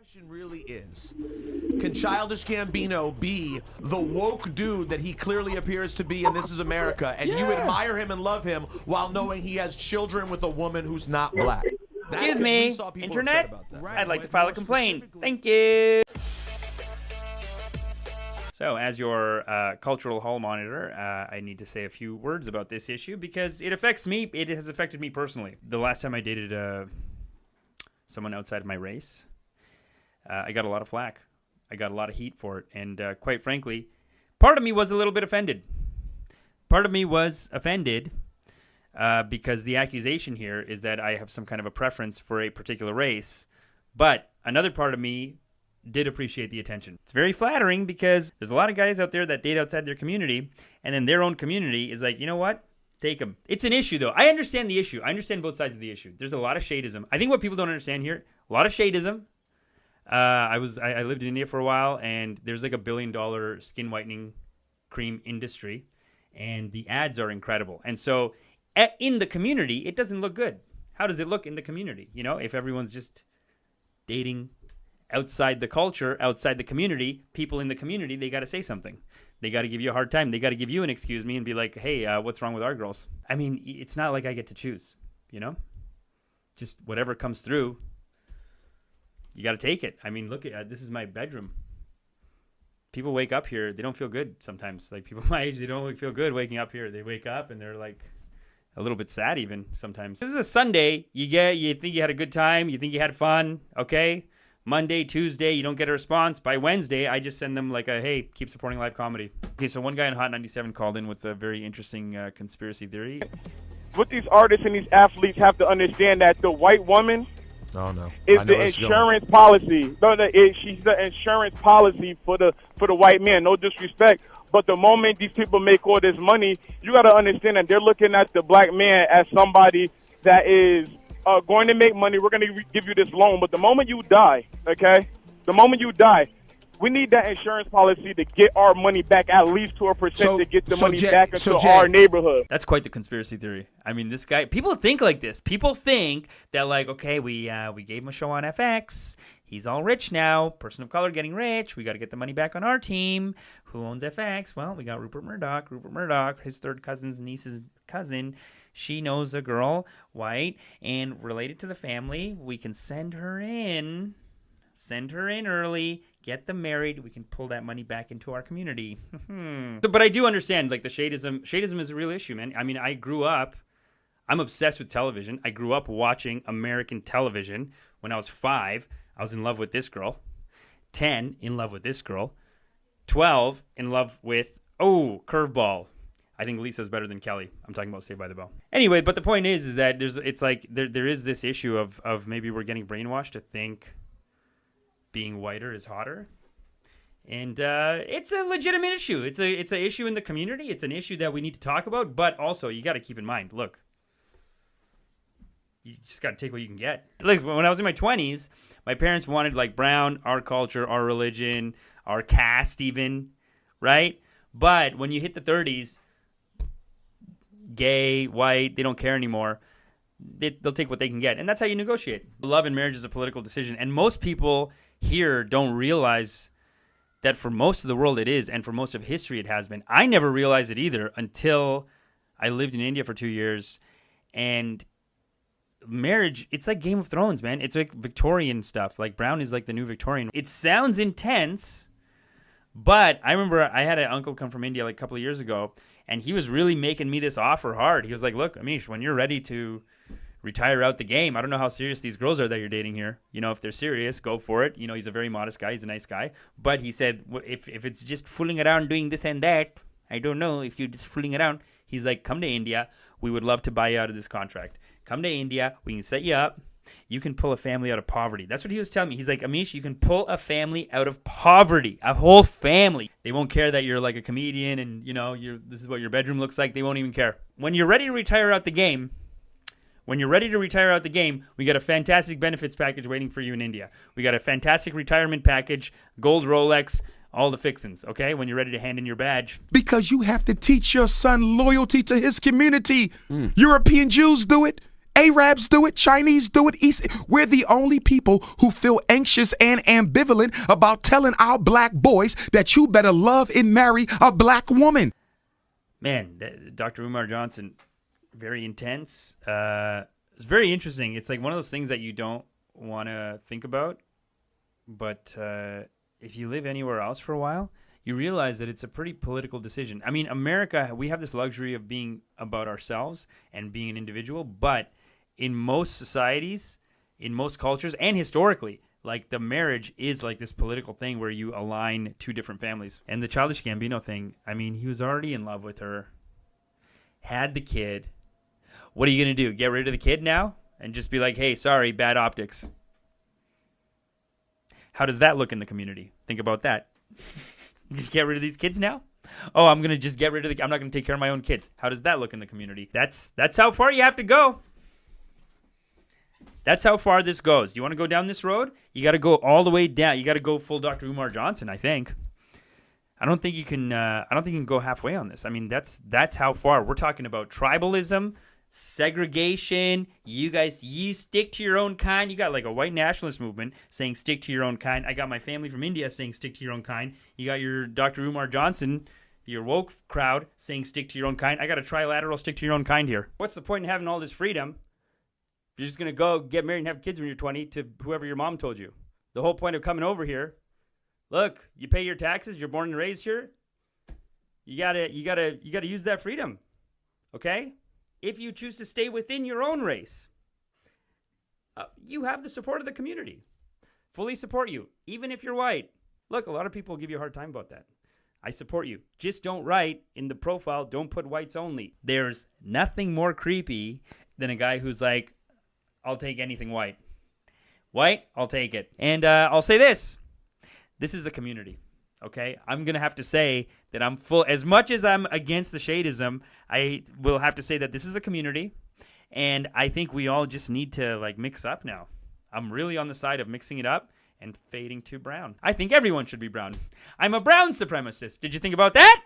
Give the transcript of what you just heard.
question really is, can Childish Gambino be the woke dude that he clearly appears to be in This Is America, and you admire him and love him while knowing he has children with a woman who's not black? Excuse me, internet? I'd like to file a complaint. Thank you. So, as your cultural hall monitor, I need to say a few words about this issue because it affects me. It has affected me personally. The last time I dated someone outside of my race, I got a lot of flack. I got a lot of heat for it. And quite frankly, part of me was a little bit offended. Part of me was offended because the accusation here is that I have some kind of a preference for a particular race. But another part of me did appreciate the attention. It's very flattering because there's a lot of guys out there that date outside their community, and then their own community is like, you know what? Take them. It's an issue, though. I understand the issue. I understand both sides of the issue. There's a lot of shadeism. I think what people don't understand here, a lot of shadeism. I lived in India for a while, and there's like $1 billion skin whitening cream industry, and the ads are incredible. And so in the community, it doesn't look good. How does it look in the community? You know, if everyone's just dating outside the culture, outside the community, people in the community, they got to say something. They got to give you a hard time. They got to give you an excuse me and be like, hey, what's wrong with our girls? I mean, it's not like I get to choose, you know? Just whatever comes through, you got to take it. I mean, look, this is my bedroom. People wake up here, they don't feel good sometimes. Like people my age, they don't feel good waking up here. They wake up and they're like a little bit sad even sometimes. This is a Sunday. You think you had a good time. You think you had fun. Okay. Monday, Tuesday, you don't get a response. By Wednesday, I just send them like a, hey, keep supporting live comedy. Okay, so one guy on Hot 97 called in with a very interesting conspiracy theory. What these artists and these athletes have to understand that the white woman is the insurance policy. She's the insurance policy for the white man. No disrespect. But the moment these people make all this money, you got to understand that they're looking at the black man as somebody that is going to make money. We're going to give you this loan. But the moment you die, okay, we need that insurance policy to get our money back at least to a percent to get the money back into our neighborhood. That's quite the conspiracy theory. I mean, this guy, people think like this. People think that like, okay, we gave him a show on FX. He's all rich now. Person of color getting rich. We got to get the money back on our team. Who owns FX? Well, we got Rupert Murdoch, his third cousin's niece's cousin. She knows a girl, white, and related to the family. We can send her in early, get them married. We can pull that money back into our community. But I do understand, like, the shadeism. Shadeism is a real issue, man. I mean, I'm obsessed with television. I grew up watching American television. When I was 5, I was in love with this girl. 10, in love with this girl. 12, in love with, curveball. I think Lisa's better than Kelly. I'm talking about Saved by the Bell. Anyway, but the point is that there is this issue of maybe we're getting brainwashed to think being whiter is hotter. And it's a legitimate issue. It's an issue in the community. It's an issue that we need to talk about. But also, you got to keep in mind, look, you just got to take what you can get. Like, when I was in my 20s, my parents wanted, like, brown, our culture, our religion, our caste even, right? But when you hit the 30s, gay, white, they don't care anymore. They'll take what they can get. And that's how you negotiate. Love and marriage is a political decision. And most people here don't realize that for most of the world it is, and for most of history it has been. I never realized it either until I lived in India for 2 years. And marriage, it's like Game of Thrones, man. It's like Victorian stuff. Like Brown is like the new Victorian. It sounds intense, but I remember I had an uncle come from India like a couple of years ago, and he was really making me this offer hard. He was like, look, Amish, when you're ready to retire out the game, I don't know how serious these girls are that you're dating here. You know, if they're serious, go for it. You know, he's a very modest guy. He's a nice guy. But he said, if it's just fooling around doing this and that, I don't know, if you're just fooling around. He's like, come to India. We would love to buy you out of this contract. Come to India. We can set you up. You can pull a family out of poverty. That's what he was telling me. He's like, Amish, you can pull a family out of poverty, a whole family. They won't care that you're like a comedian and, you know, this is what your bedroom looks like. They won't even care. When you're ready to retire out the game, we got a fantastic benefits package waiting for you in India. We got a fantastic retirement package, gold Rolex, all the fixins, okay? When you're ready to hand in your badge. Because you have to teach your son loyalty to his community. European Jews do it. Arabs do it, Chinese do it, we're the only people who feel anxious and ambivalent about telling our black boys that you better love and marry a black woman. Man, Dr. Umar Johnson, very intense. It's very interesting. It's like one of those things that you don't want to think about, but if you live anywhere else for a while, you realize that it's a pretty political decision. I mean, America, we have this luxury of being about ourselves and being an individual, but in most societies, in most cultures, and historically, like the marriage is like this political thing where you align two different families. And the Childish Gambino thing, I mean, he was already in love with her, had the kid. What are you going to do? Get rid of the kid now? And just be like, hey, sorry, bad optics. How does that look in the community? Think about that. Get rid of these kids now? Oh, I'm going to just get rid of I'm not going to take care of my own kids. How does that look in the community? That's how far you have to go. That's how far this goes. Do you want to go down this road? You got to go all the way down. You got to go full Dr. Umar Johnson, I think. I don't think you can go halfway on this. I mean, that's how far. We're talking about tribalism, segregation. You stick to your own kind. You got like a white nationalist movement saying stick to your own kind. I got my family from India saying stick to your own kind. You got your Dr. Umar Johnson, your woke crowd saying stick to your own kind. I got a trilateral stick to your own kind here. What's the point in having all this freedom? You're just going to go get married and have kids when you're 20 to whoever your mom told you. The whole point of coming over here, look, you pay your taxes, you're born and raised here. You got to use that freedom. Okay? If you choose to stay within your own race, you have the support of the community. Fully support you, even if you're white. Look, a lot of people give you a hard time about that. I support you. Just don't write in the profile, don't put whites only. There's nothing more creepy than a guy who's like, I'll take anything white. White, I'll take it. And I'll say this. This is a community. Okay, I'm going to have to say that I'm full, as much as I'm against the Shadeism, I will have to say that this is a community, and I think we all just need to like mix up now. I'm really on the side of mixing it up and fading to brown. I think everyone should be brown. I'm a brown supremacist. Did you think about that?